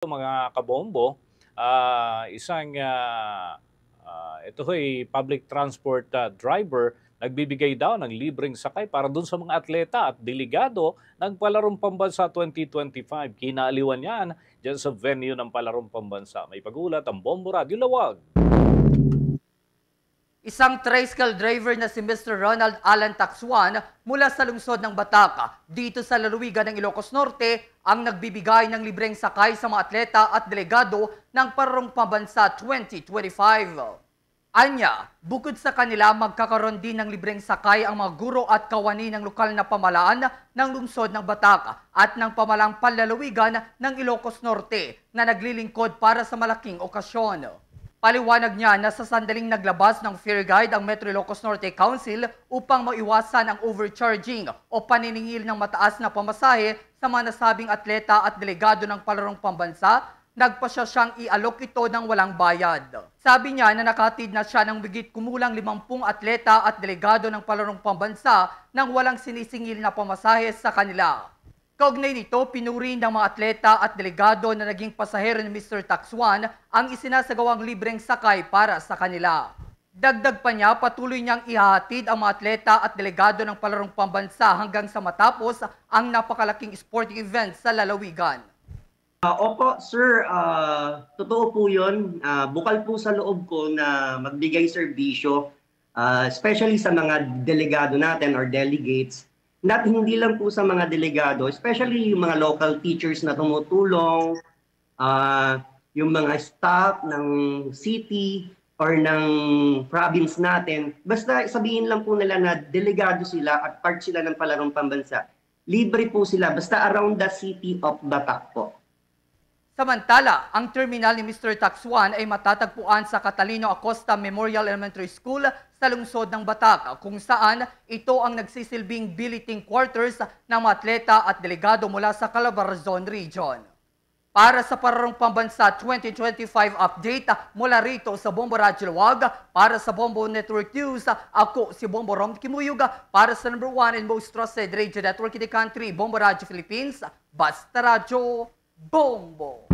Mga kabombo, isang ito ay public transport driver nagbibigay daw ng libreng sakay para dun sa mga atleta at delegado ng Palarong Pambansa 2025. Kinaaliwan yan dyan sa venue ng Palarong Pambansa. May pagulat ang Bombo Radio Lawag. Isang tricycle driver na si Mr. Ronald Alan Taxuan mula sa lungsod ng Bataca dito sa lalawigan ng Ilocos Norte ang nagbibigay ng libreng sakay sa mga atleta at delegado ng Palarong Pambansa 2025. Anya, bukod sa kanila magkakaroon din ng libreng sakay ang mga guro at kawani ng lokal na pamalaan ng lungsod ng Bataca at ng pamalang panlalawigan ng Ilocos Norte na naglilingkod para sa malaking okasyon. Paliwanag niya na sa sandaling naglabas ng fare guide ang Metro Ilocos Norte Council upang maiwasan ang overcharging o paniningil ng mataas na pamasahe sa mga nasabing atleta at delegado ng Palarong Pambansa, nagpasya siyang i-alok ito ng walang bayad. Sabi niya na nakatid na siya ng bigit kumulang 50 atleta at delegado ng Palarong Pambansa nang walang sinisingil na pamasahe sa kanila. Kaugnay nito, pinuri ng mga atleta at delegado na naging pasahero ni Mr. Taxuan ang isinasagawang libreng sakay para sa kanila. Dagdag pa niya, patuloy niyang ihahatid ang mga atleta at delegado ng Palarong Pambansa hanggang sa matapos ang napakalaking sporting event sa lalawigan. Opo, sir. Totoo po yun. Bukal po sa loob ko na magbigay serbisyo, especially sa mga delegado natin or delegates. Hindi lang po sa mga delegado, especially yung mga local teachers na tumutulong, yung mga staff ng city or ng province natin. Basta sabihin lang po nila na delegado sila at part sila ng Palarong Pambansa. Libre po sila, basta around the city of Batak po. Samantala, ang terminal ni Mr. Taxuan ay matatagpuan sa Catalino Acosta Memorial Elementary School sa lungsod ng Bataca, kung saan ito ang nagsisilbing billeting quarters ng mga atleta at delegado mula sa Calabarzon Region. Para sa Palarong Pambansa 2025 update mula rito sa Bombo Radio Lawag, para sa Bombo Network News, ako si Bombo Rom Kimuyug para sa number 1 and most trusted radio network in the country, Bombo Radio Philippines, Basta Radio Bombo.